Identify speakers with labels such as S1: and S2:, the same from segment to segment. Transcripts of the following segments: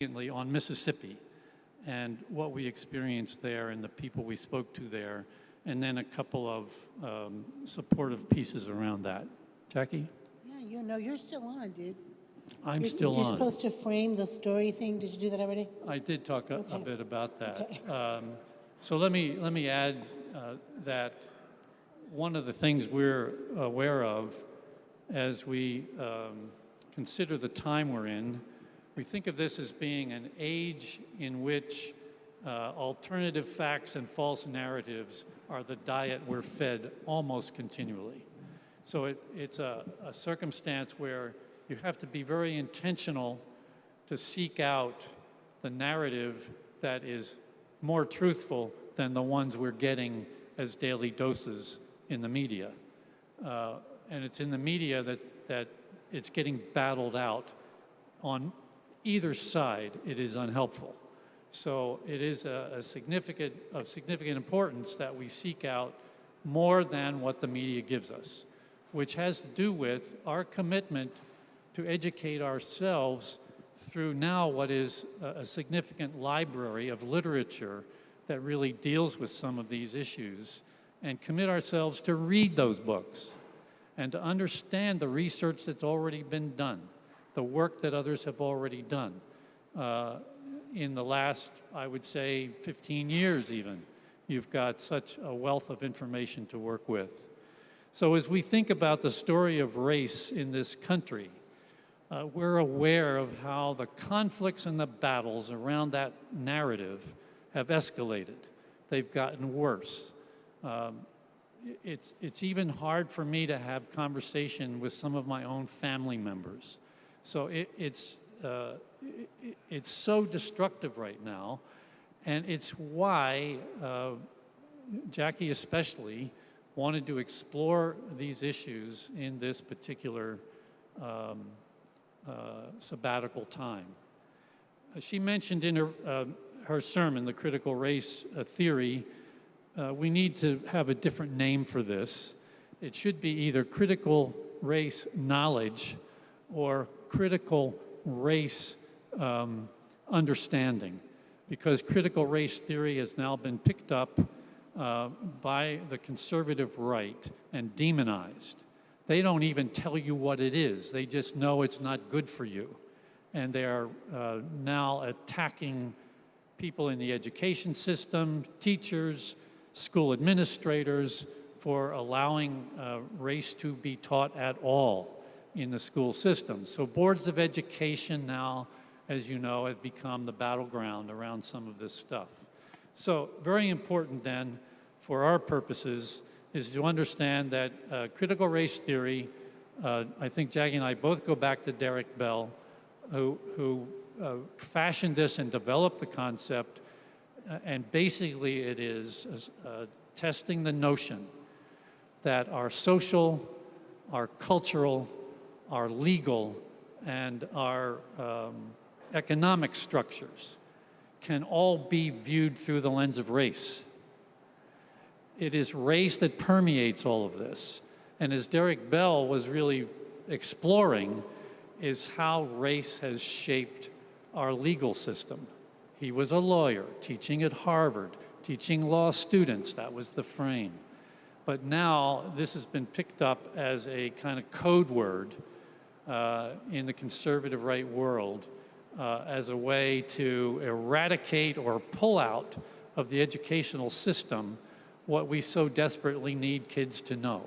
S1: on Mississippi and what we experienced there and the people we spoke to there, and then a couple of supportive pieces around that. Jackie?
S2: Yeah, you're still on, dude.
S1: I'm still on.
S2: You're supposed to frame the story thing. Did you do that already?
S1: I did talk a bit about that.
S2: Okay.
S1: So let me add that one of the things we're aware of as we consider the time we're in, we think of this as being an age in which alternative facts and false narratives are the diet we're fed almost continually. So it's a circumstance where you have to be very intentional to seek out the narrative that is more truthful than the ones we're getting as daily doses in the media. And it's in the media that it's getting battled out. On either side, it is unhelpful. So it is of significant importance that we seek out more than what the media gives us, which has to do with our commitment to educate ourselves through now what is a significant library of literature that really deals with some of these issues, and commit ourselves to read those books and to understand the research that's already been done, the work that others have already done. In the last, I would say, 15 years even, you've got such a wealth of information to work with. So as we think about the story of race in this country, we're aware of how the conflicts and the battles around that narrative have escalated. They've gotten worse. It's even hard for me to have conversation with some of my own family members. So it's so destructive right now, and it's why Jackie especially wanted to explore these issues in this particular sabbatical time. She mentioned in her sermon, The Critical Race Theory, we need to have a different name for this. It should be either critical race knowledge or critical race understanding, because critical race theory has now been picked up by the conservative right and demonized. They don't even tell you what it is. They just know it's not good for you. And they are now attacking people in the education system, teachers, school administrators, for allowing race to be taught at all in the school system. So boards of education now, as you know, have become the battleground around some of this stuff. So very important then, for our purposes, is to understand that critical race theory, I think Jackie and I both go back to Derek Bell, who fashioned this and developed the concept, and basically it is testing the notion that our social, our cultural, our legal, and our economic structures can all be viewed through the lens of race. It is race that permeates all of this. And as Derek Bell was really exploring, is how race has shaped our legal system. He was a lawyer, teaching at Harvard, teaching law students. That was the frame. But now this has been picked up as a kind of code word in the conservative right world as a way to eradicate or pull out of the educational system what we so desperately need kids to know.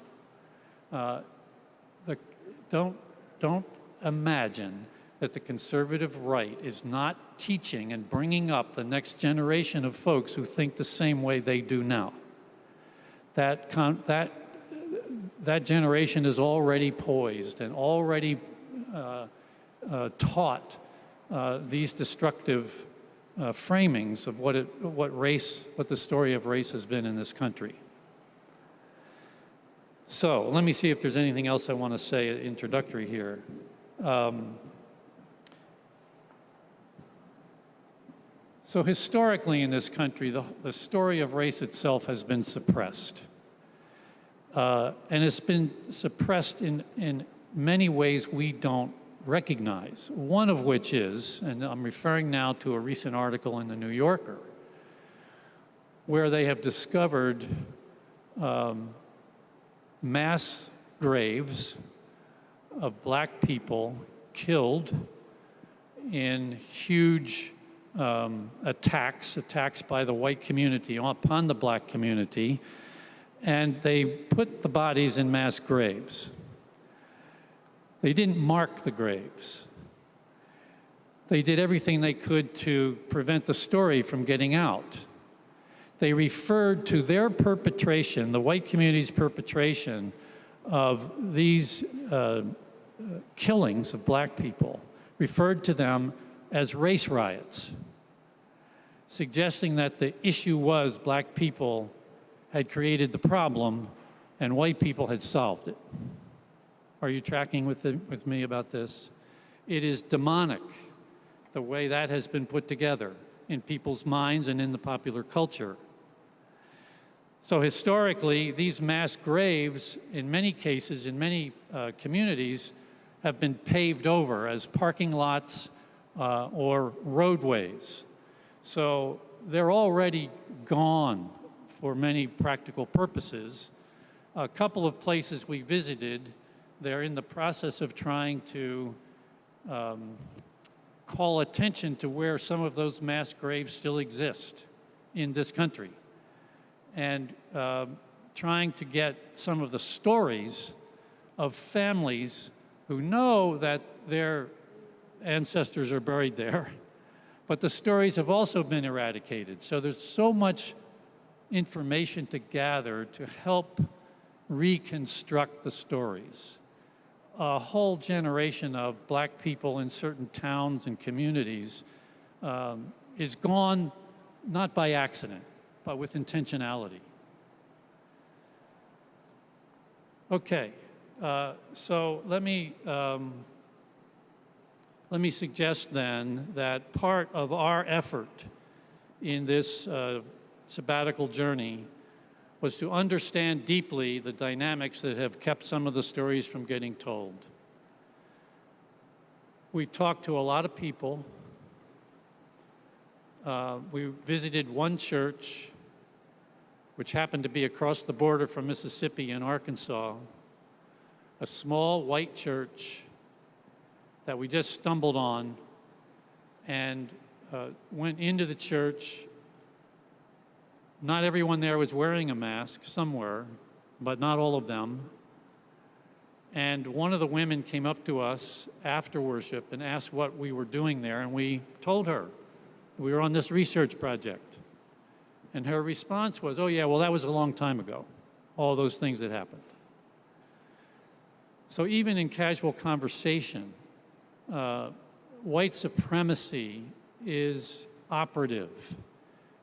S1: Don't imagine that the conservative right is not teaching and bringing up the next generation of folks who think the same way they do now. That generation is already poised and already taught these destructive framings of what the story of race has been in this country. So let me see if there's anything else I want to say introductory here. So historically in this country, the story of race itself has been suppressed. And it's been suppressed in many ways we don't recognize, one of which is, and I'm referring now to a recent article in the New Yorker, where they have discovered mass graves of black people killed in huge attacks by the white community upon the black community, and they put the bodies in mass graves. They didn't mark the graves. They did everything they could to prevent the story from getting out. They referred to their perpetration, the white community's perpetration of these killings of black people, referred to them as race riots, suggesting that the issue was black people had created the problem and white people had solved it. Are you tracking with me about this? It is demonic, the way that has been put together in people's minds and in the popular culture. So historically, these mass graves, in many cases, in many communities, have been paved over as parking lots or roadways. So they're already gone for many practical purposes. A couple of places we visited, they're in the process of trying to call attention to where some of those mass graves still exist in this country, and trying to get some of the stories of families who know that their ancestors are buried there, but the stories have also been eradicated. So there's so much information to gather to help reconstruct the stories. A whole generation of black people in certain towns and communities is gone not by accident, but with intentionality. Okay, so let me suggest then that part of our effort in this sabbatical journey was to understand deeply the dynamics that have kept some of the stories from getting told. We talked to a lot of people. We visited one church, which happened to be across the border from Mississippi in Arkansas, a small white church that we just stumbled on, and went into the church. Not everyone there was wearing a mask, some were, but not all of them. And one of the women came up to us after worship and asked what we were doing there, and we told her we were on this research project. And her response was, oh yeah, well that was a long time ago, all those things that happened. So even in casual conversation, white supremacy is operative.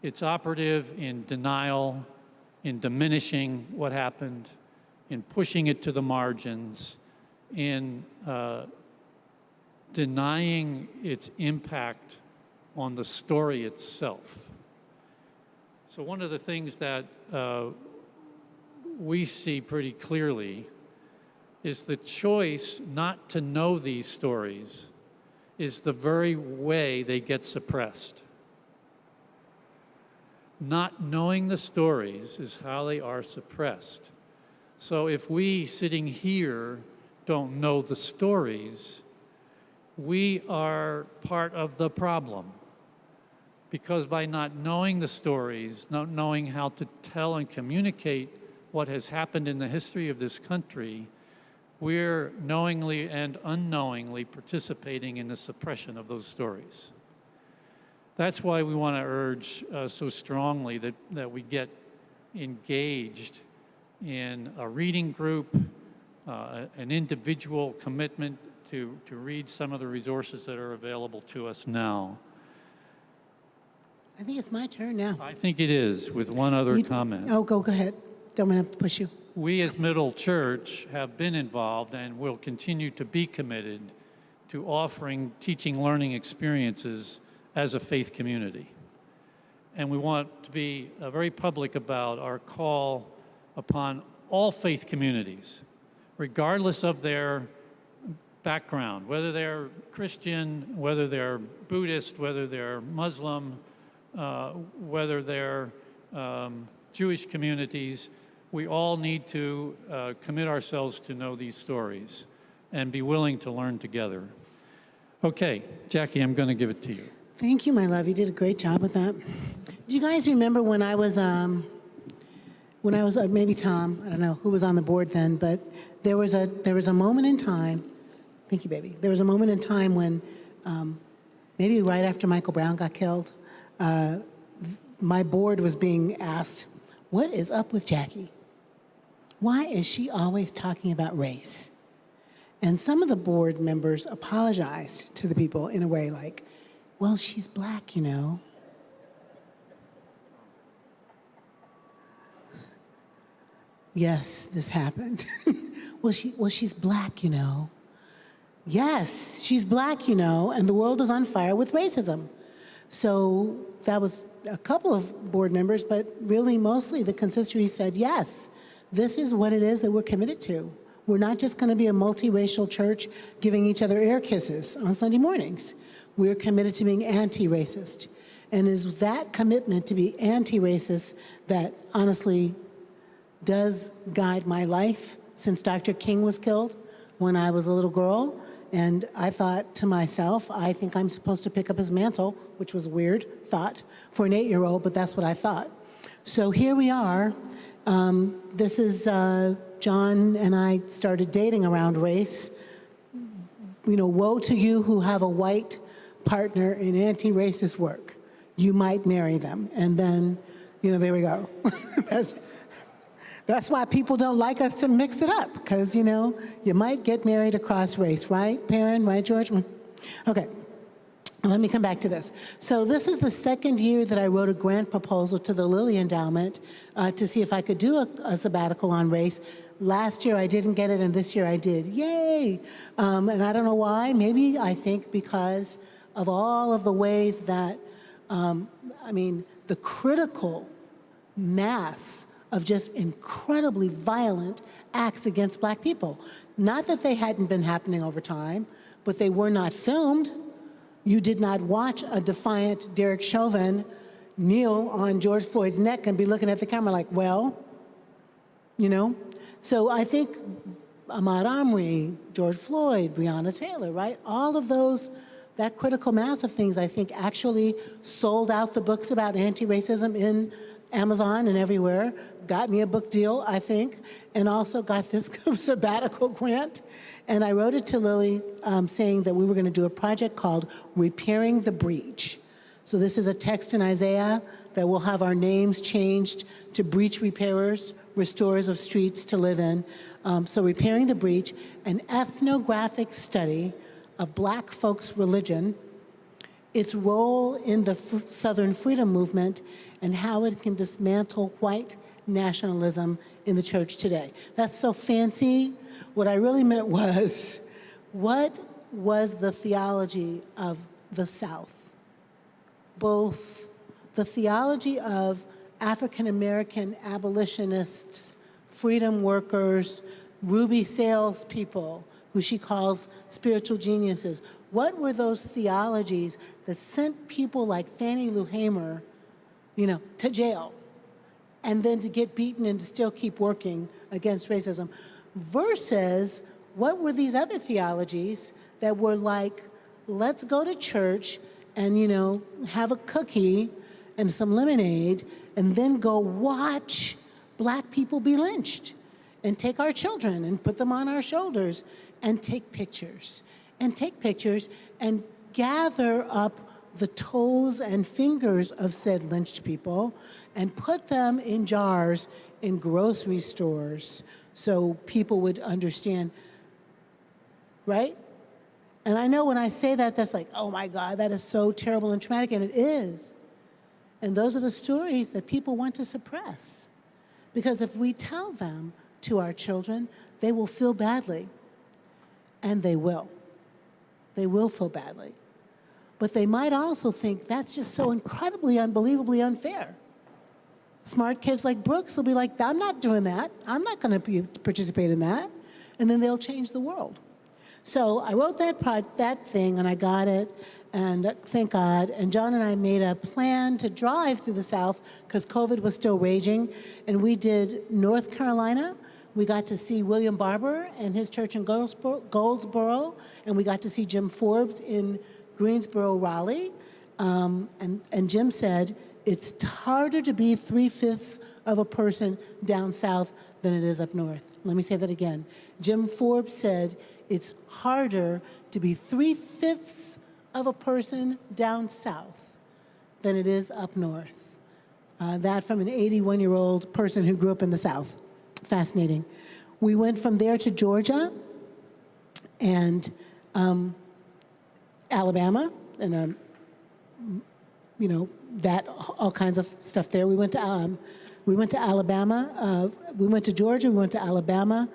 S1: It's operative in denial, in diminishing what happened, in pushing it to the margins, in denying its impact on the story itself. So one of the things that we see pretty clearly is the choice not to know these stories is the very way they get suppressed. Not knowing the stories is how they are suppressed. So if we sitting here don't know the stories, we are part of the problem. Because by not knowing the stories, not knowing how to tell and communicate what has happened in the history of this country, we're knowingly and unknowingly participating in the suppression of those stories. That's why we want to urge so strongly that we get engaged in a reading group, an individual commitment to read some of the resources that are available to us now.
S2: I think it's my turn now.
S1: I think it is, with one other comment.
S2: Oh, go ahead. Don't want to push you.
S1: We as Middle Church have been involved and will continue to be committed to offering teaching learning experiences as a faith community. And we want to be very public about our call upon all faith communities, regardless of their background, whether they're Christian, whether they're Buddhist, whether they're Muslim, whether they're Jewish communities, we all need to commit ourselves to know these stories and be willing to learn together. Okay, Jackie, I'm going to give it to you.
S2: Thank you, my love. You did a great job with that. Do you guys remember when I was maybe Tom, I don't know who was on the board then, but there was a moment in time. Thank you, baby. There was a moment in time when maybe right after Michael Brown got killed, my board was being asked, what is up with Jackie? Why is she always talking about race? And some of the board members apologized to the people in a way like, well, she's black, you know. Yes, this happened. well, she's black, you know. Yes, she's black, you know, and the world is on fire with racism. So that was a couple of board members, but really mostly the consistory said, yes, this is what it is that we're committed to. We're not just going to be a multiracial church giving each other air kisses on Sunday mornings. We're committed to being anti-racist. And is that commitment to be anti-racist that honestly does guide my life since Dr. King was killed when I was a little girl. And I thought to myself, I think I'm supposed to pick up his mantle, which was a weird thought for an 8-year-old, but that's what I thought. So here we are. This is John and I started dating around race. You know, woe to you who have a white partner in anti-racist work. You might marry them. And then, you know, there we go. That's why people don't like us to mix it up, because, you know, you might get married across race, right, Perrin? Right, George? Okay. Let me come back to this. So this is the second year that I wrote a grant proposal to the Lilly Endowment to see if I could do a sabbatical on race. Last year I didn't get it, and this year I did. Yay! And I don't know why. Maybe I think because of all of the ways that, the critical mass of just incredibly violent acts against black people. Not that they hadn't been happening over time, but they were not filmed. You did not watch a defiant Derek Chauvin kneel on George Floyd's neck and be looking at the camera like, well, you know? So I think Ahmaud Arbery, George Floyd, Breonna Taylor, right? All of those, that critical mass of things, I think actually sold out the books about anti-racism in Amazon and everywhere, got me a book deal, I think, and also got this sabbatical grant. And I wrote it to Lilly saying that we were going to do a project called Repairing the Breach. So this is a text in Isaiah that will have our names changed to breach repairers, restorers of streets to live in. So Repairing the Breach, an ethnographic study of black folks' religion, its role in the Southern Freedom Movement, and how it can dismantle white nationalism in the church today. That's so fancy. What I really meant was, what was the theology of the South? Both the theology of African-American abolitionists, freedom workers, Ruby salespeople, who she calls spiritual geniuses. What were those theologies that sent people like Fannie Lou Hamer, you know, to jail, and then to get beaten and to still keep working against racism, versus what were these other theologies that were like, let's go to church and, you know, have a cookie and some lemonade and then go watch black people be lynched and take our children and put them on our shoulders and take pictures and gather up the toes and fingers of said lynched people and put them in jars in grocery stores so people would understand, right? And I know when I say that, that's like, oh my God, that is so terrible and traumatic, and it is. And those are the stories that people want to suppress. Because if we tell them to our children, they will feel badly. And they will. They will feel badly. But they might also think that's just so incredibly, unbelievably unfair. Smart kids like Brooks will be like, I'm not doing that. I'm not going to participate in that. And then they'll change the world. So I wrote that thing, and I got it, and thank God. And John and I made a plan to drive through the South because COVID was still raging, and we did North Carolina. We got to see William Barber and his church in Goldsboro, and we got to see Jim Forbes in Greensboro, Raleigh. And Jim said, it's harder to be 3/5 of a person down south than it is up north. Let me say that again. Jim Forbes said, it's harder to be 3/5 of a person down south than it is up north. That from an 81-year-old person who grew up in the South. Fascinating. We went from there to Georgia and Alabama, and that all kinds of stuff there. We went to Alabama. We went to Georgia. We went to Alabama.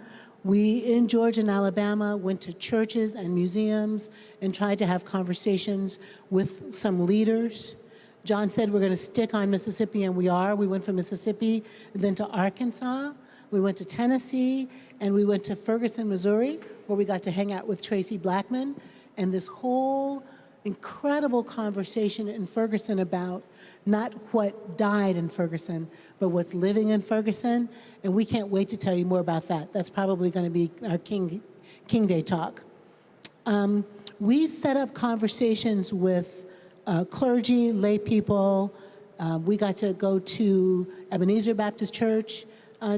S2: We, in Georgia and Alabama, went to churches and museums and tried to have conversations with some leaders. John said we're going to stick on Mississippi, and we are. We went from Mississippi, then to Arkansas. We went to Tennessee, and we went to Ferguson, Missouri, where we got to hang out with Tracy Blackman, and this whole incredible conversation in Ferguson about not what died in Ferguson, but what's living in Ferguson. And we can't wait to tell you more about that. That's probably going to be our King Day talk. We set up conversations with clergy, lay people. We got to go to Ebenezer Baptist Church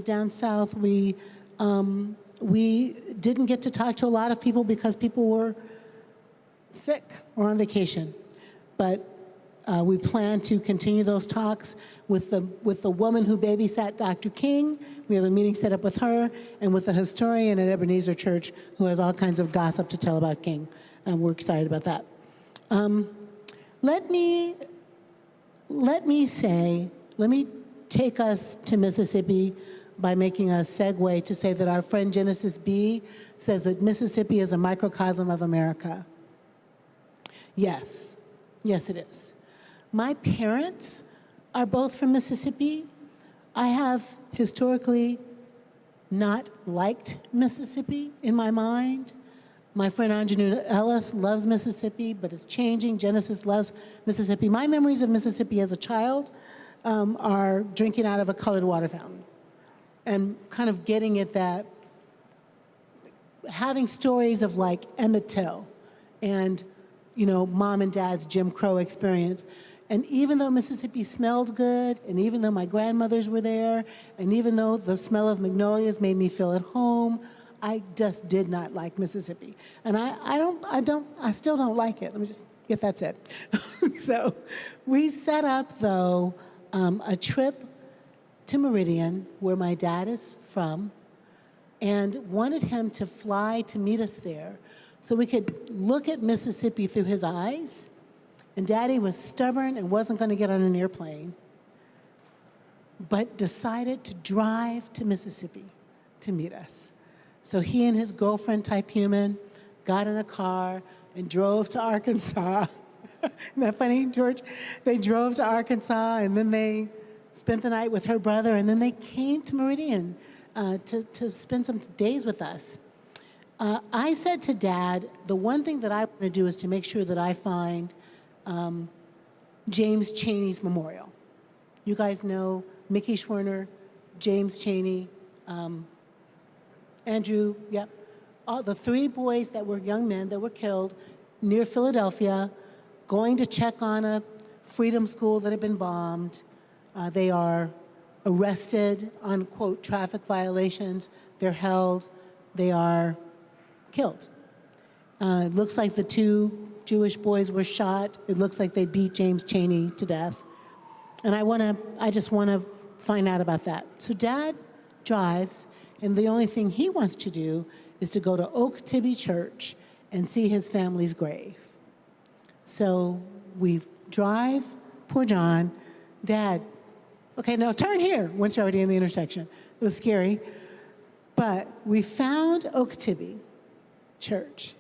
S2: down south. We didn't get to talk to a lot of people because people were sick or on vacation. But we plan to continue those talks with the woman who babysat Dr. King. We have a meeting set up with her, and with the historian at Ebenezer Church who has all kinds of gossip to tell about King. And we're excited about that. Let me take us to Mississippi by making a segue to say that our friend Genesis B. says that Mississippi is a microcosm of America. Yes, it is. My parents are both from Mississippi. I have historically not liked Mississippi in my mind. My friend Anjanuna Ellis loves Mississippi, but it's changing. Genesis loves Mississippi. My memories of Mississippi as a child are drinking out of a colored water fountain and kind of getting at that, having stories of like Emmett Till and mom and dad's Jim Crow experience. And even though Mississippi smelled good, and even though my grandmothers were there, and even though the smell of magnolias made me feel at home, I just did not like Mississippi. And I still don't like it. Let me just get that said. So we set up, though, a trip to Meridian, where my dad is from, and wanted him to fly to meet us there so we could look at Mississippi through his eyes. And Daddy was stubborn and wasn't going to get on an airplane, but decided to drive to Mississippi to meet us. So he and his girlfriend, type human, got in a car and drove to Arkansas. Isn't that funny, George? They drove to Arkansas, and then they spent the night with her brother, and then they came to Meridian to spend some days with us. I said to Dad, the one thing that I want to do is to make sure that I find James Chaney's memorial. You guys know Mickey Schwerner, James Chaney, Andrew, yep. All the three boys that were young men that were killed near Philadelphia, going to check on a freedom school that had been bombed. They are arrested on, quote, traffic violations. They're held. They are killed. It looks like the two Jewish boys were shot. It looks like they beat James Chaney to death. And I just want to find out about that. So Dad drives, and the only thing he wants to do is to go to Oak Tibby Church and see his family's grave. So we drive, poor John, Dad, okay, now turn here, once you're already in the intersection. It was scary. But we found Oak Tibby Church.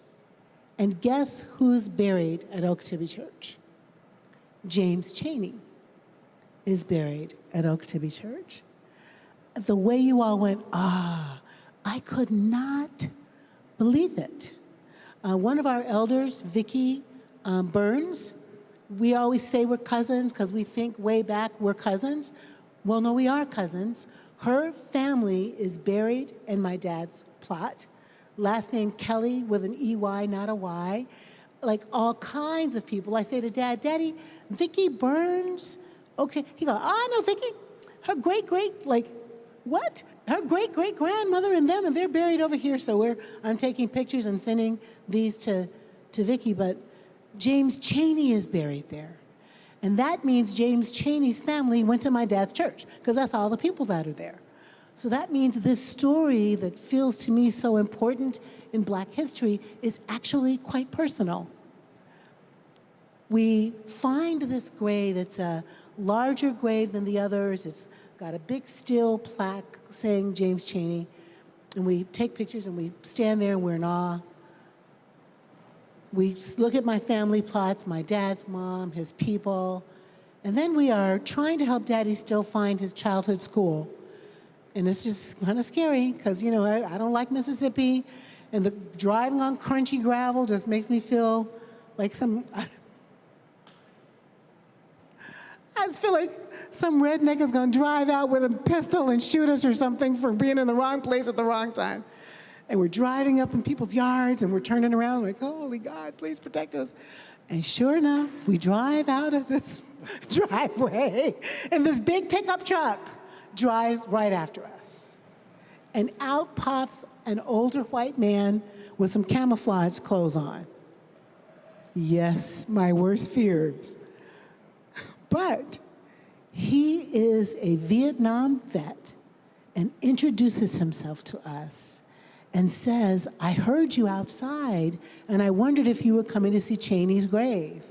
S2: And guess who's buried at Oak Tibby Church? James Chaney is buried at Oak Tibby Church. The way you all went, I could not believe it. One of our elders, Vicki Burns, we always say we're cousins because we think way back we're cousins. Well, no, we are cousins. Her family is buried in my dad's plot. Last name Kelly with an E-Y, not a Y. Like all kinds of people. I say to Dad, Daddy, Vicki Burns? Okay. He goes, oh, I know Vicki. Her great-great, like, what? Her great-great-grandmother and them, and they're buried over here. So I'm taking pictures and sending these to Vicki, but James Chaney is buried there. And that means James Chaney's family went to my dad's church, because that's all the people that are there. So that means this story that feels to me so important in Black history is actually quite personal. We find this grave. It's a larger grave than the others. It's got a big steel plaque saying James Chaney. And we take pictures and we stand there and we're in awe. We look at my family plots, my dad's mom, his people, and then we are trying to help Daddy still find his childhood school. And it's just kind of scary because, I don't like Mississippi, and the driving on crunchy gravel just makes me feel like I just feel like some redneck is going to drive out with a pistol and shoot us or something for being in the wrong place at the wrong time. And we're driving up in people's yards, and we're turning around like, holy God, please protect us. And sure enough, we drive out of this driveway, and this big pickup truck drives right after us. And out pops an older white man with some camouflage clothes on. Yes, my worst fears. But he is a Vietnam vet and introduces himself to us and says, I heard you outside, and I wondered if you were coming to see Chaney's grave.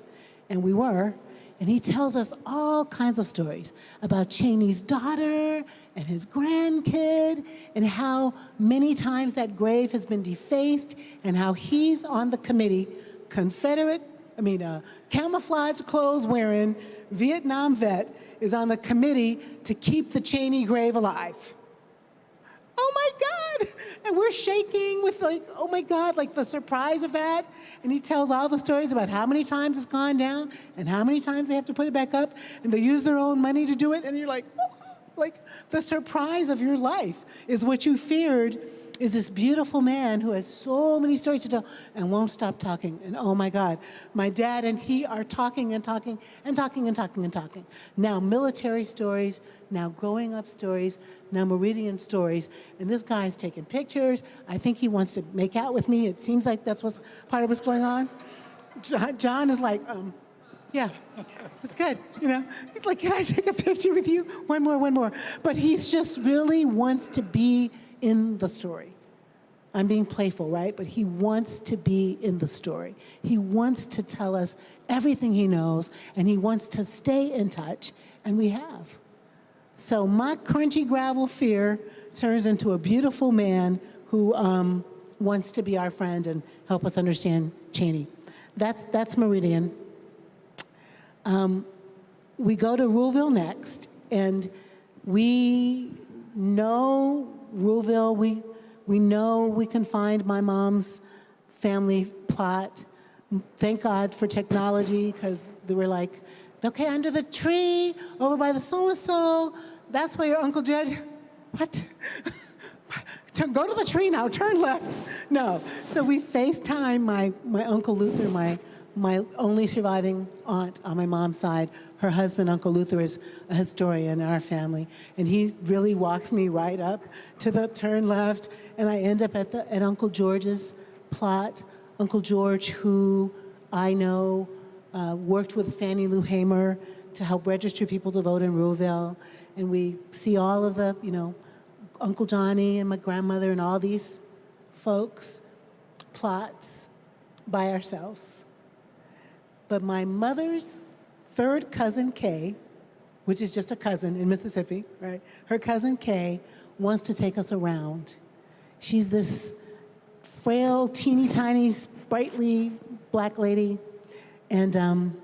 S2: And we were. And he tells us all kinds of stories about Chaney's daughter and his grandkid, and how many times that grave has been defaced, and how he's on the committee, camouflage clothes wearing Vietnam vet is on the committee to keep the Chaney grave alive. Oh my God! And we're shaking with oh my God, the surprise of that. And he tells all the stories about how many times it's gone down and how many times they have to put it back up, and they use their own money to do it. And you're like, oh, the surprise of your life is what you feared is this beautiful man who has so many stories to tell and won't stop talking. And oh my God, my dad and he are talking and talking and talking and talking and talking. Now military stories, now growing up stories, now Meridian stories. And this guy's taking pictures. I think he wants to make out with me. It seems like that's what's part of what's going on. John is like, yeah, it's good, He's like, can I take a picture with you? One more. But he's just really wants to be in the story. I'm being playful, right? But he wants to be in the story. He wants to tell us everything he knows, and he wants to stay in touch, and we have. So my crunchy gravel fear turns into a beautiful man who wants to be our friend and help us understand Chaney. That's Meridian. We go to Ruleville next, and we know Ruleville. We know we can find my mom's family plot. Thank God for technology, because they were like, okay, under the tree, over by the so-and-so, that's where your Uncle Jed, what? Go to the tree now, turn left. No, so we FaceTime my Uncle Luther, my only surviving aunt on my mom's side. Her husband, Uncle Luther, is a historian in our family, and he really walks me right up to the turn left, and I end up at Uncle George's plot. Uncle George, who I know worked with Fannie Lou Hamer to help register people to vote in Ruleville, and we see all of the, Uncle Johnny and my grandmother and all these folks plots by ourselves. But my mother's third cousin, Kay, which is just a cousin in Mississippi, right? Her cousin, Kay, wants to take us around. She's this frail, teeny tiny, sprightly Black lady. And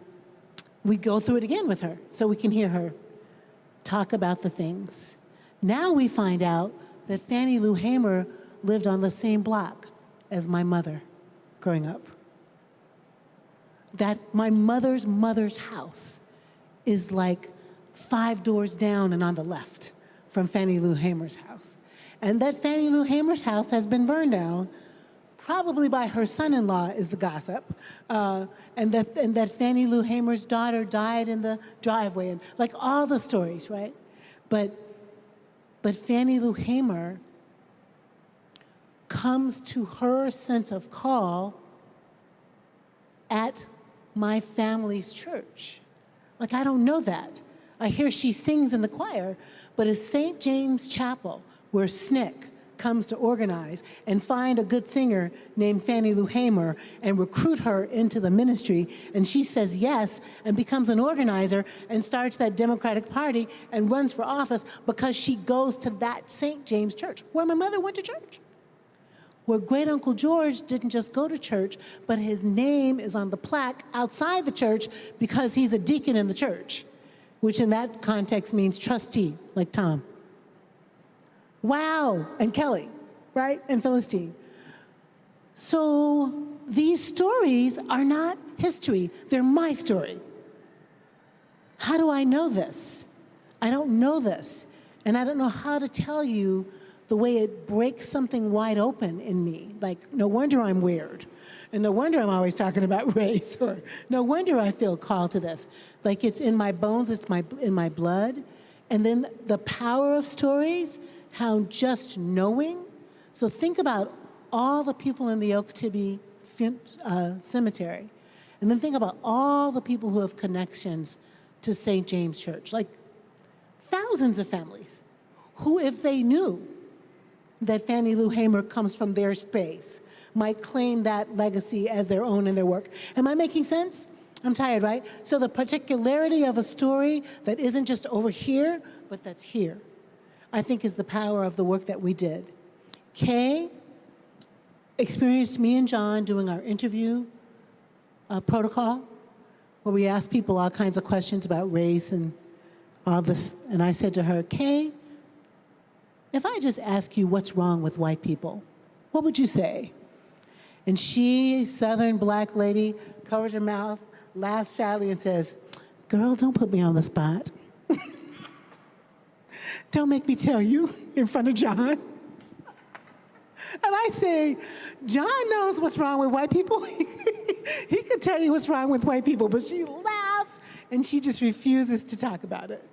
S2: we go through it again with her so we can hear her talk about the things. Now we find out that Fannie Lou Hamer lived on the same block as my mother growing up. That my mother's house is like 5 doors down and on the left from Fannie Lou Hamer's house. And that Fannie Lou Hamer's house has been burned down, probably by her son-in-law is the gossip, and that Fannie Lou Hamer's daughter died in the driveway, and like all the stories, right? But Fannie Lou Hamer comes to her sense of call at my family's church. Like, I don't know that. I hear she sings in the choir, but it's St. James Chapel where SNCC comes to organize and find a good singer named Fannie Lou Hamer and recruit her into the ministry. And she says yes and becomes an organizer and starts that Democratic Party and runs for office because she goes to that St. James Church, where my mother went to church. Where Great Uncle George didn't just go to church, but his name is on the plaque outside the church because he's a deacon in the church, which in that context means trustee, like Tom. Wow, and Kelly, right? And Philistine. So these stories are not history, they're my story. How do I know this? I don't know this, and I don't know how to tell you the way it breaks something wide open in me. Like, no wonder I'm weird, and no wonder I'm always talking about race, or no wonder I feel called to this. Like, it's in my bones, it's in my blood. And then the power of stories, how just knowing. So think about all the people in the Okeechobee Cemetery, and then think about all the people who have connections to St. James Church, like thousands of families who, if they knew that Fannie Lou Hamer comes from their space, might claim that legacy as their own in their work. Am I making sense? I'm tired, right? So the particularity of a story that isn't just over here, but that's here, I think is the power of the work that we did. Kay experienced me and John doing our interview protocol, where we asked people all kinds of questions about race and all this. And I said to her, Kay, if I just ask you what's wrong with white people, what would you say? And she, Southern black lady, covers her mouth, laughs sadly, and says, girl, don't put me on the spot. Don't make me tell you in front of John. And I say, John knows what's wrong with white people. He could tell you what's wrong with white people, but she laughs and she just refuses to talk about it.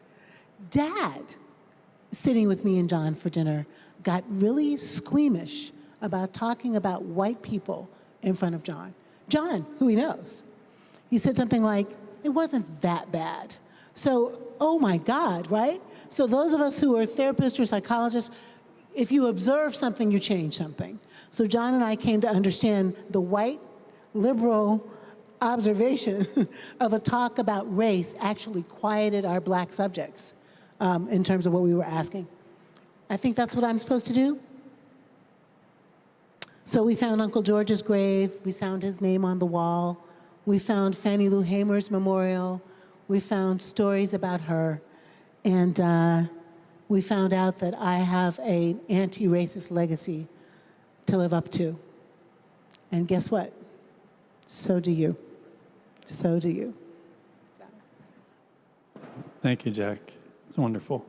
S2: Dad, sitting with me and John for dinner, got really squeamish about talking about white people in front of John. John, who he knows. He said something like, it wasn't that bad. So, oh my God, right? So those of us who are therapists or psychologists, if you observe something, you change something. So John and I came to understand the white liberal observation of a talk about race actually quieted our black subjects in terms of what we were asking. I think that's what I'm supposed to do. So we found Uncle George's grave. We found his name on the wall. We found Fannie Lou Hamer's memorial. We found stories about her. And we found out that I have an anti-racist legacy to live up to. And guess what? So do you. So do you.
S1: Thank you, Jack. It's wonderful.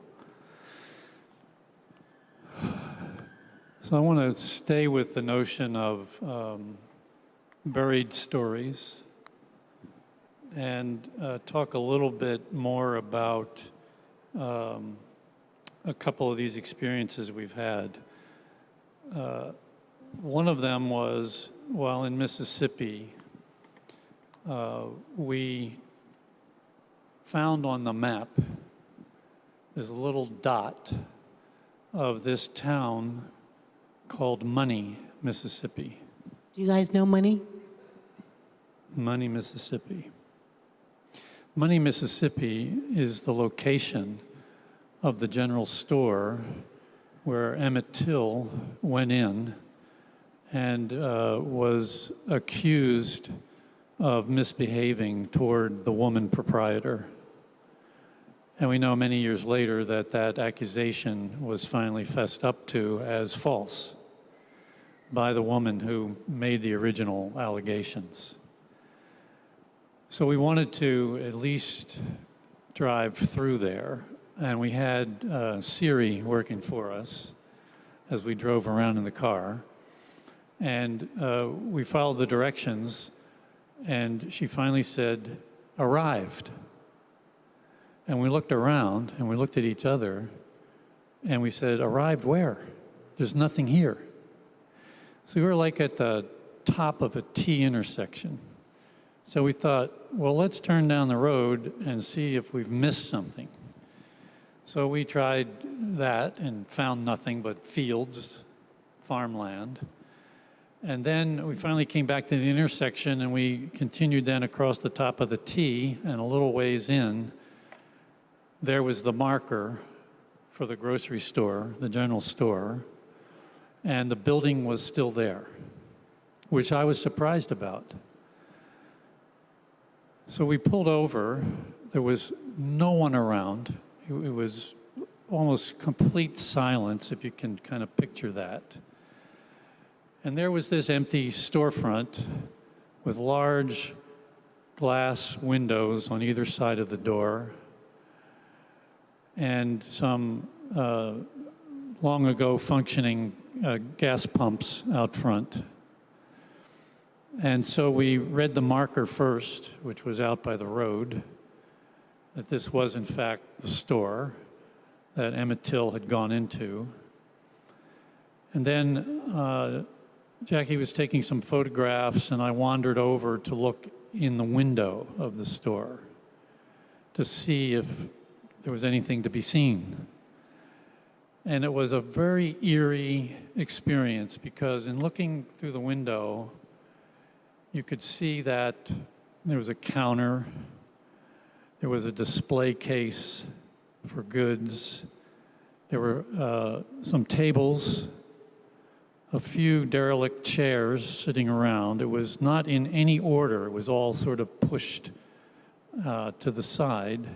S1: So I want to stay with the notion of buried stories and talk a little bit more about a couple of these experiences we've had. One of them was while in Mississippi, we found on the map this little dot of this town called Money, Mississippi.
S2: Do you guys know Money?
S1: Money, Mississippi. Money, Mississippi is the location of the general store where Emmett Till went in and was accused of misbehaving toward the woman proprietor. And we know many years later that that accusation was finally fessed up to as false. by the woman who made the original allegations. So we wanted to at least drive through there, and we had Siri working for us as we drove around in the car. And we followed the directions, and she finally said, "Arrived." And we looked around, and we looked at each other, and we said, "Arrived where? There's nothing here." So we were like at the top of a T intersection. So we thought, well, let's turn down the road and see if we've missed something. So we tried that and found nothing but fields, farmland. And then we finally came back to the intersection, and we continued then across the top of the T, and a little ways in, there was the marker for the grocery store, the general store, and the building was still there, which I was surprised about. So we pulled over. There was no one around. It was almost complete silence, if you can kind of picture that. And there was this empty storefront with large glass windows on either side of the door, and some long ago functioning gas pumps out front. And so we read the marker first, which was out by the road, that this was in fact the store that Emmett Till had gone into. And then Jackie was taking some photographs, and I wandered over to look in the window of the store to see if there was anything to be seen. And it was a very eerie experience, because in looking through the window, you could see that there was a counter, there was a display case for goods, there were some tables, a few derelict chairs sitting around. It was not in any order. It was all sort of pushed to the side.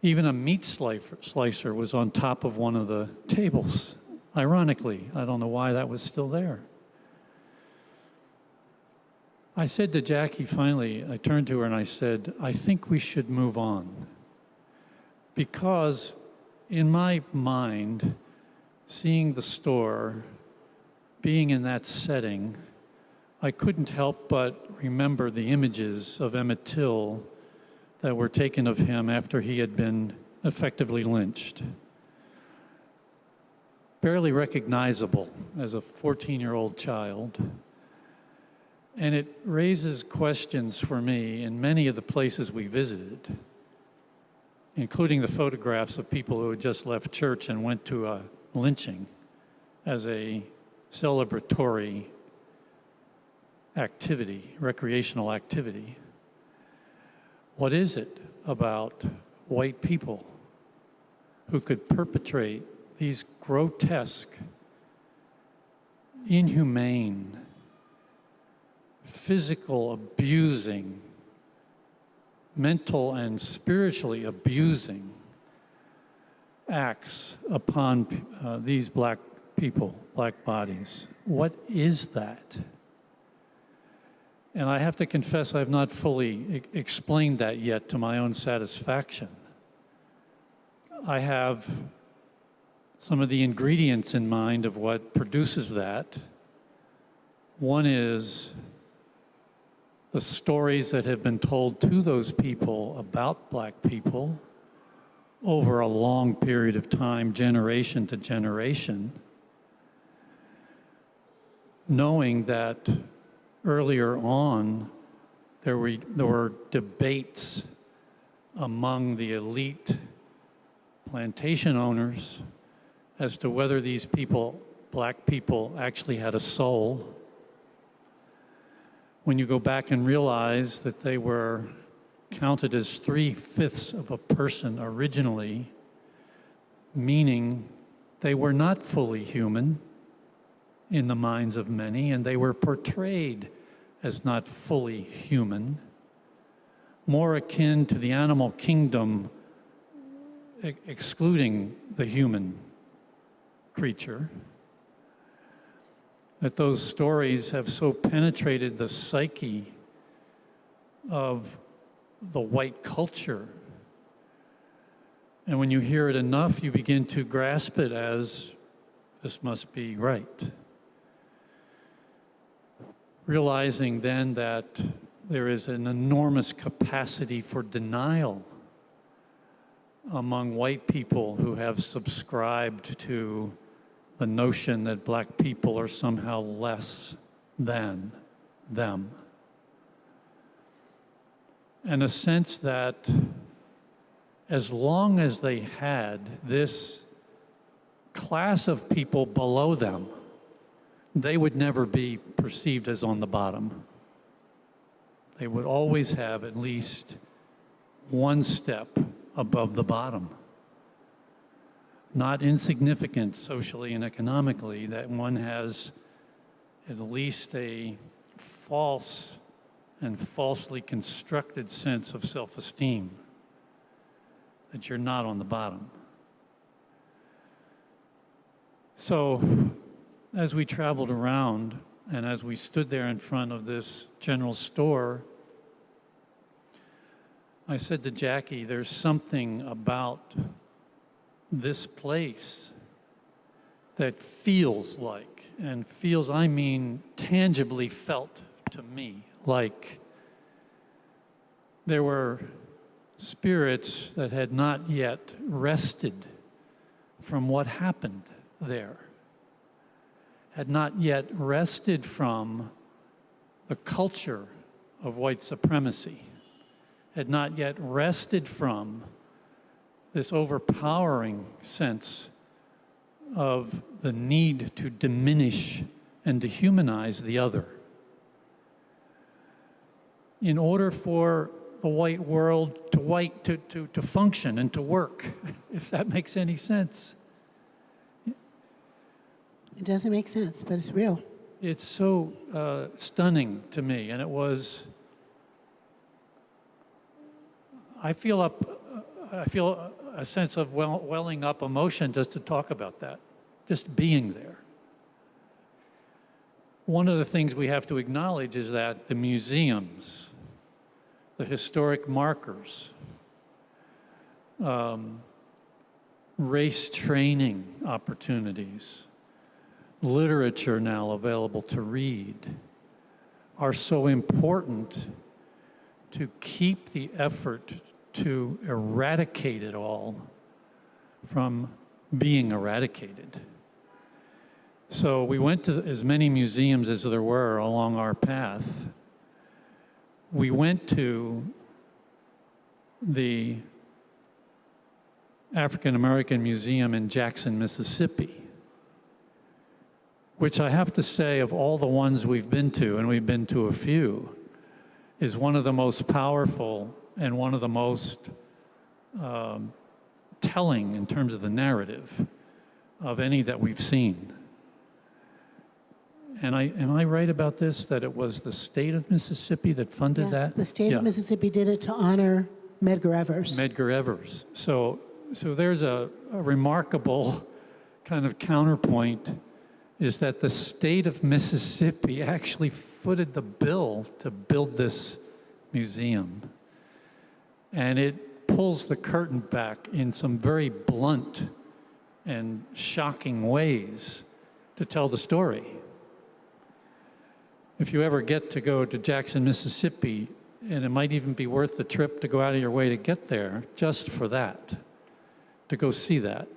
S1: Even a meat slicer was on top of one of the tables. Ironically, I don't know why that was still there. I said to Jackie finally, I turned to her and I said, "I think we should move on." Because in my mind, seeing the store, being in that setting, I couldn't help but remember the images of Emmett Till that were taken of him after he had been effectively lynched. Barely recognizable as a 14-year-old child. And it raises questions for me in many of the places we visited, including the photographs of people who had just left church and went to a lynching as a celebratory activity, recreational activity. What is it about white people who could perpetrate these grotesque, inhumane, physical abusing, mental and spiritually abusing acts upon these black people, black bodies? What is that? And I have to confess, I have not fully explained that yet to my own satisfaction. I have some of the ingredients in mind of what produces that. One is the stories that have been told to those people about black people over a long period of time, generation to generation, knowing that earlier on there were debates among the elite plantation owners as to whether these people, black people, actually had a soul. When you go back and realize that they were counted as 3/5 of a person originally, meaning they were not fully human in the minds of many, and they were portrayed as not fully human, more akin to the animal kingdom, excluding the human creature. that those stories have so penetrated the psyche of the white culture. And when you hear it enough, you begin to grasp it as, this must be right. Realizing then that there is an enormous capacity for denial among white people who have subscribed to the notion that black people are somehow less than them. And a sense that as long as they had this class of people below them, they would never be perceived as on the bottom. They would always have at least one step above the bottom. Not insignificant socially and economically that one has at least a false and falsely constructed sense of self-esteem, that you're not on the bottom. So as we traveled around and as we stood there in front of this general store, I said to Jackie, there's something about this place that feels like, and feels, I mean, tangibly felt to me, like there were spirits that had not yet rested from what happened there, had not yet rested from the culture of white supremacy, had not yet rested from this overpowering sense of the need to diminish and dehumanize the other. In order for the white world to function and to work, if that makes any sense.
S2: It doesn't make sense, but it's real.
S1: It's so stunning to me, and it was, I feel a sense of welling up emotion just to talk about that, just being there. One of the things we have to acknowledge is that the museums, the historic markers, race training opportunities, literature now available to read, are so important to keep the effort to eradicate it all from being eradicated. So we went to as many museums as there were along our path. We went to the African American Museum in Jackson, Mississippi, which I have to say, of all the ones we've been to, and we've been to a few, is one of the most powerful and one of the most telling in terms of the narrative of any that we've seen. And am I right about this, that it was the state of Mississippi that funded that?
S2: The state of Mississippi did it to honor Medgar Evers.
S1: Medgar Evers. So there's a remarkable kind of counterpoint, is that the state of Mississippi actually footed the bill to build this museum. And it pulls the curtain back in some very blunt and shocking ways to tell the story. If you ever get to go to Jackson, Mississippi, and it might even be worth the trip to go out of your way to get there just for that, to go see that.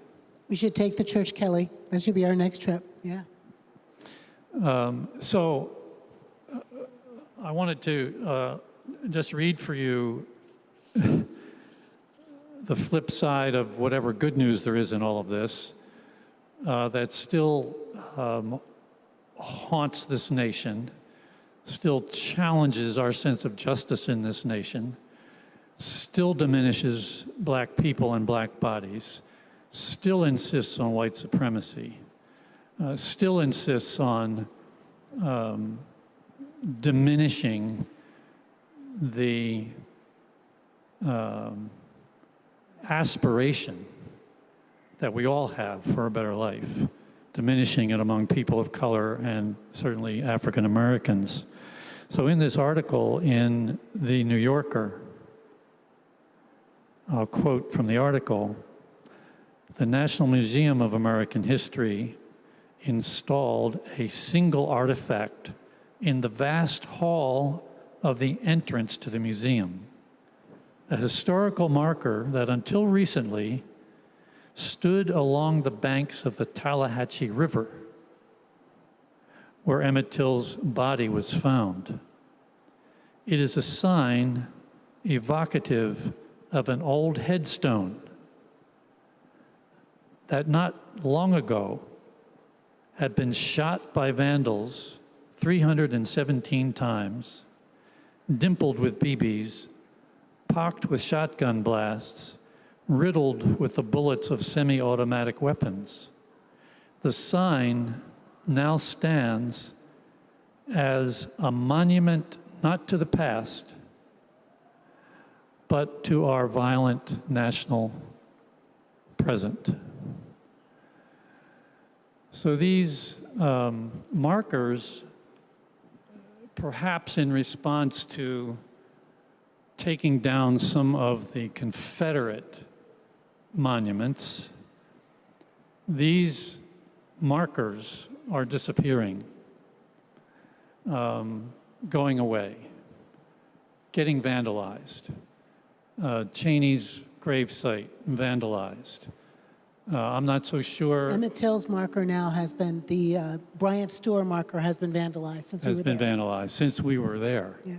S2: We should take the church, Kelly. That should be our next trip, yeah.
S1: I wanted to just read for you the flip side of whatever good news there is in all of this that still haunts this nation, still challenges our sense of justice in this nation, still diminishes black people and black bodies, still insists on white supremacy, still insists on diminishing the aspiration that we all have for a better life, diminishing it among people of color and certainly African Americans. So in this article in The New Yorker, I'll quote from the article, "The National Museum of American History installed a single artifact in the vast hall of the entrance to the museum, a historical marker that until recently stood along the banks of the Tallahatchie River, where Emmett Till's body was found. It is a sign evocative of an old headstone that not long ago had been shot by vandals 317 times, dimpled with BBs, pocked with shotgun blasts, riddled with the bullets of semi-automatic weapons. The sign now stands as a monument not to the past, but to our violent national present." So these markers, perhaps in response to taking down some of the Confederate monuments, these markers are disappearing, going away, getting vandalized. Cheney's gravesite vandalized. I'm not so sure.
S2: Emmett Till's marker now has been, the Bryant Store marker has been vandalized since we were there.
S1: Has been vandalized since we were there.
S2: Yeah.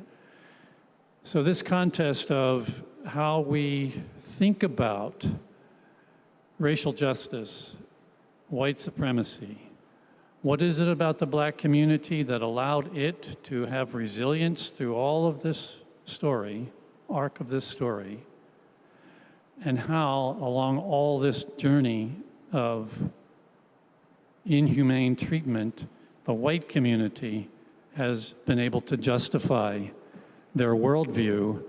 S1: So this contest of how we think about racial justice, white supremacy, what is it about the black community that allowed it to have resilience through all of this story, arc of this story, and how along all this journey of inhumane treatment, the white community has been able to justify their worldview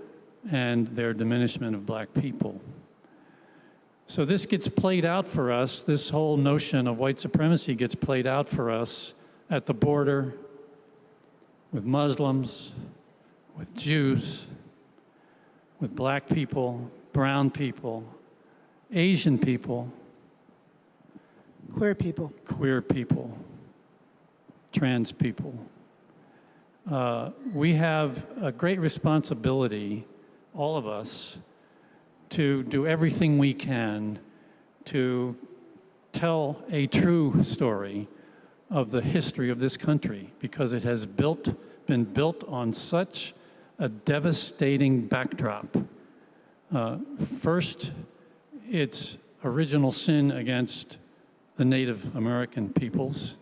S1: and their diminishment of black people. So this gets played out for us, this whole notion of white supremacy gets played out for us at the border with Muslims, with Jews, with black people, brown people, Asian people,
S2: Queer people.
S1: Trans people. We have a great responsibility, all of us, to do everything we can to tell a true story of the history of this country, because it has been built on such a devastating backdrop. First, its original sin against the Native American peoples,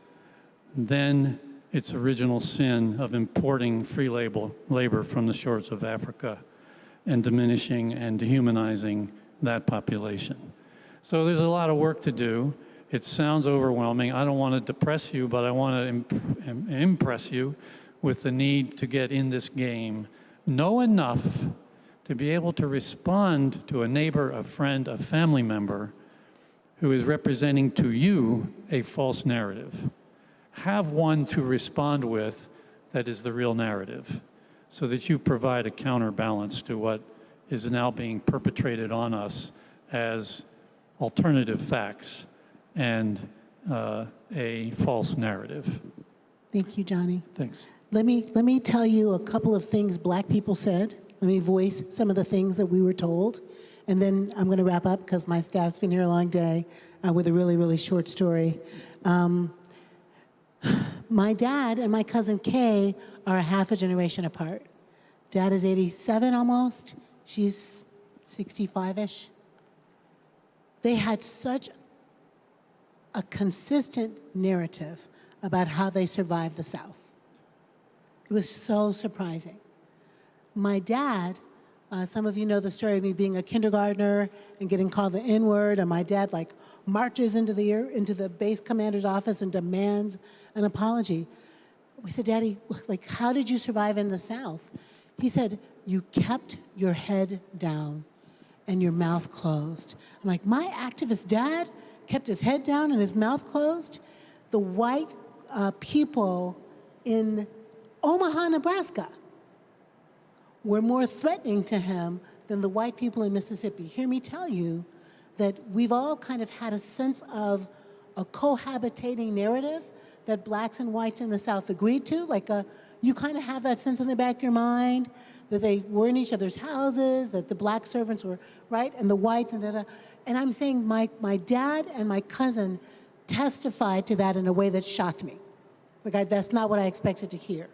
S1: then its original sin of importing free labor from the shores of Africa and diminishing and dehumanizing that population. So there's a lot of work to do. It sounds overwhelming. I don't want to depress you, but I want to impress you with the need to get in this game. Know enough to be able to respond to a neighbor, a friend, a family member who is representing to you a false narrative. Have one to respond with that is the real narrative, so that you provide a counterbalance to what is now being perpetrated on us as alternative facts and a false narrative.
S2: Thank you, Johnny.
S1: Thanks.
S2: Let me tell you a couple of things black people said. Let me voice some of the things that we were told. And then I'm going to wrap up because my staff's been here a long day with a really, really short story. My dad and my cousin Kay are a half a generation apart. Dad is 87 almost. She's 65-ish. They had such a consistent narrative about how they survived the South. It was so surprising. My dad, some of you know the story of me being a kindergartner and getting called the N-word, and my dad marches into the base commander's office and demands an apology. We said, Daddy, how did you survive in the South? He said, you kept your head down and your mouth closed. I'm like, my activist dad kept his head down and his mouth closed? the white people in Omaha, Nebraska were more threatening to him than the white people in Mississippi. Hear me tell you that we've all kind of had a sense of a cohabitating narrative that blacks and whites in the South agreed to. Like you kind of have that sense in the back of your mind that they were in each other's houses, that the black servants were, right, and the whites and da-da. And I'm saying my dad and my cousin testified to that in a way that shocked me. Like that's not what I expected to hear.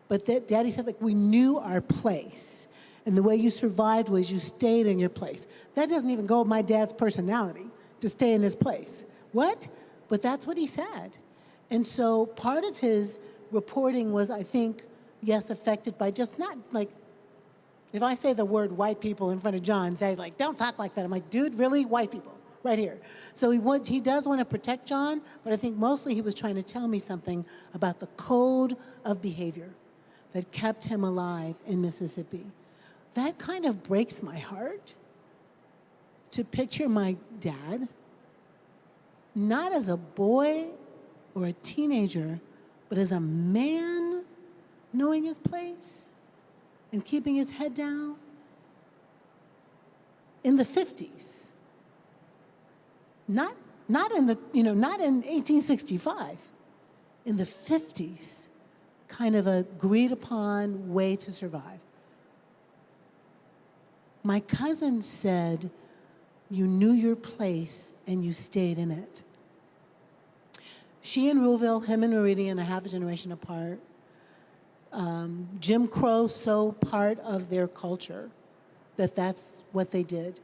S2: But Daddy said, like, we knew our place. And the way you survived was you stayed in your place. That doesn't even go with my dad's personality, to stay in his place. What? But that's what he said. And so part of his reporting was, I think, yes, affected by just not like, if I say the word white people in front of John, Daddy's like, don't talk like that. I'm like, dude, really? White people, right here. So he does want to protect John, but I think mostly he was trying to tell me something about the code of behavior that kept him alive in Mississippi. That kind of breaks my heart to picture my dad not as a boy or a teenager, but as a man knowing his place and keeping his head down in the 50s. Not in 1865, in the 50s, kind of a agreed upon way to survive. My cousin said, you knew your place and you stayed in it. She in Ruleville, him in Meridian, a half a generation apart. Jim Crow, so part of their culture that that's what they did.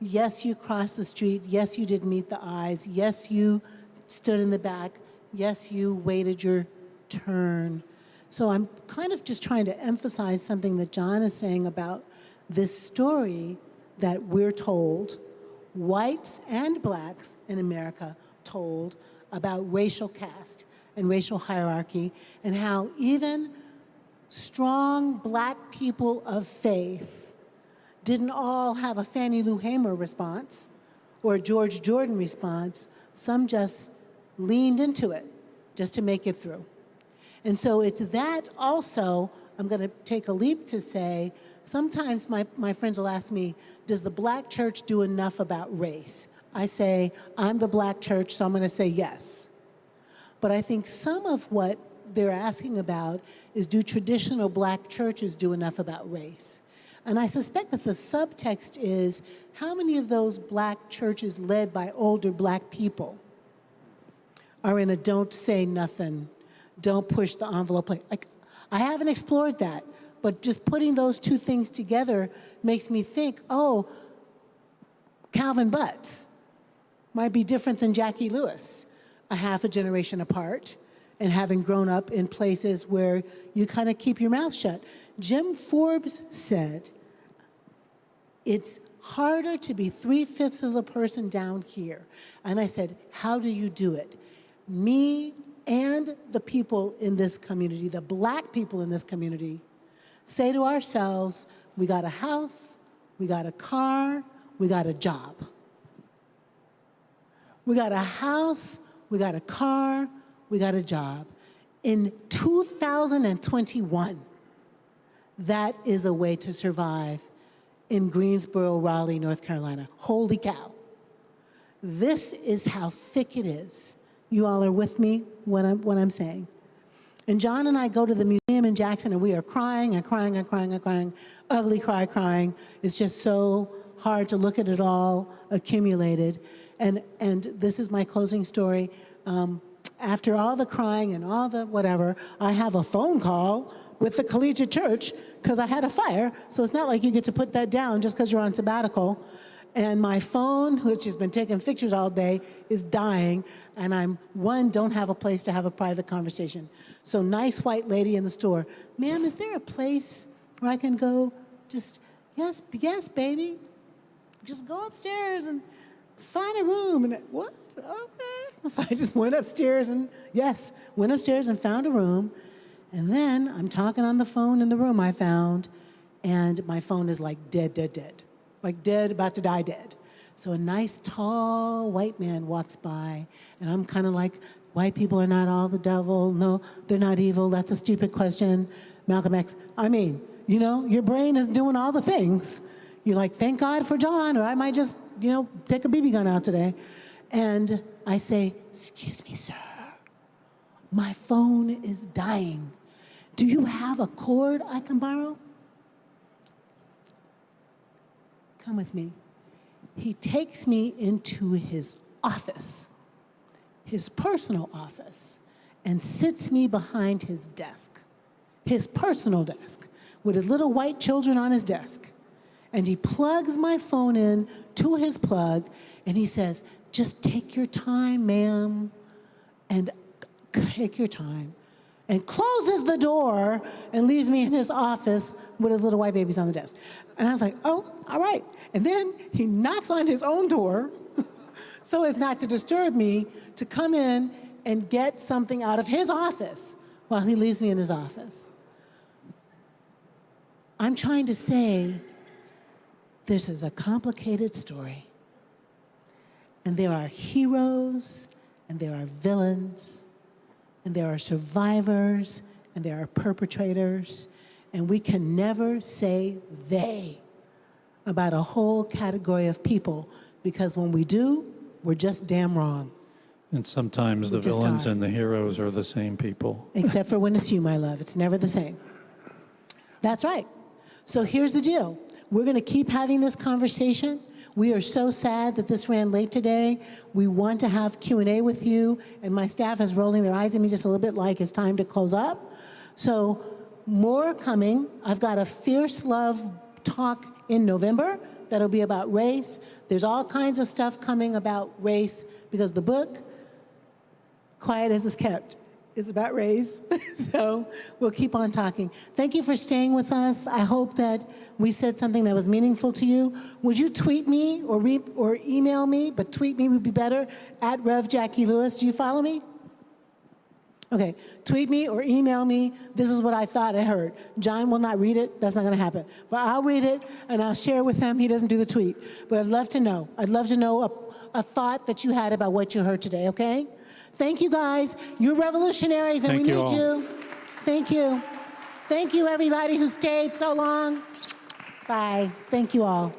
S2: Yes, you crossed the street. Yes, you did meet the eyes. Yes, you stood in the back. Yes, you waited your turn. So I'm kind of just trying to emphasize something that John is saying about this story that we're told, whites and blacks in America told, about racial caste and racial hierarchy, and how even strong black people of faith didn't all have a Fannie Lou Hamer response or a George Jordan response. Some just leaned into it just to make it through. And so it's that also, I'm going to take a leap to say, sometimes my friends will ask me, does the black church do enough about race? I say, I'm the black church, so I'm going to say yes. But I think some of what they're asking about is, do traditional black churches do enough about race? And I suspect that the subtext is, how many of those black churches led by older black people are in a don't say nothing, don't push the envelope? Like, I haven't explored that, but just putting those two things together makes me think, oh, Calvin Butts might be different than Jackie Lewis, a half a generation apart, and having grown up in places where you kind of keep your mouth shut. Jim Forbes said, it's harder to be 3/5 of the person down here. And I said, how do you do it? Me and the people in this community, the black people in this community, say to ourselves, we got a house, we got a car, we got a job. We got a house, we got a car, we got a job. In 2021, that is a way to survive in Greensboro, Raleigh, North Carolina. Holy cow. This is how thick it is. You all are with me what I'm saying. And John and I go to the museum in Jackson, and we are crying and crying and crying and crying, ugly crying. It's just so hard to look at it all accumulated. And this is my closing story. After all the crying and all the whatever, I have a phone call with the collegiate church because I had a fire. So it's not like you get to put that down just because you're on sabbatical. And my phone, which has been taking pictures all day, is dying. And don't have a place to have a private conversation. So nice white lady in the store, ma'am, is there a place where I can go just, yes, baby. Just go upstairs and find a room. And what? Okay. So I just went upstairs and found a room. And then I'm talking on the phone in the room I found, and my phone is like dead. Like dead, about to die dead. So a nice, tall white man walks by, and I'm kind of like white people are not all the devil. No, they're not evil. That's a stupid question. Malcolm X. I mean, you know, your brain is doing all the things. You're like, thank God for John, or I might just, you know, take a BB gun out today. And I say, excuse me, sir, my phone is dying. Do you have a cord I can borrow? Come with me. He takes me into his office, his personal office, and sits me behind his desk, his personal desk, with his little white children on his desk. And he plugs my phone in to his plug, and he says, just take your time, ma'am, and take your time, and closes the door and leaves me in his office with his little white babies on the desk. And I was like, oh, all right. And then he knocks on his own door so as not to disturb me, to come in and get something out of his office while he leaves me in his office. I'm trying to say this is a complicated story. And there are heroes, and there are villains, and there are survivors, and there are perpetrators, and we can never say they about a whole category of people, because when we do, we're just damn wrong.
S1: And sometimes the villains and the heroes are the same people.
S2: Except for when it's you, my love. It's never the same. That's right. So here's the deal. We're going to keep having this conversation. We are so sad that this ran late today. We want to have Q&A with you, and my staff is rolling their eyes at me just a little bit like it's time to close up. So more coming. I've got a Fierce Love talk in November that'll be about race. There's all kinds of stuff coming about race because the book, Quiet as It's Kept, is about race. So we'll keep on talking. Thank you for staying with us. I hope that we said something that was meaningful to you. Would you tweet me or email me, but tweet me would be better, at Rev Jackie Lewis. Do you follow me? Okay, tweet me or email me. This is what I thought I heard. John will not read it. That's not going to happen. But I'll read it, and I'll share with him. He doesn't do the tweet. But I'd love to know. I'd love to know a thought that you had about what you heard today, okay? Thank you, guys. You're revolutionaries, and we need you. Thank you. Thank you, everybody who stayed so long. Bye. Thank you all.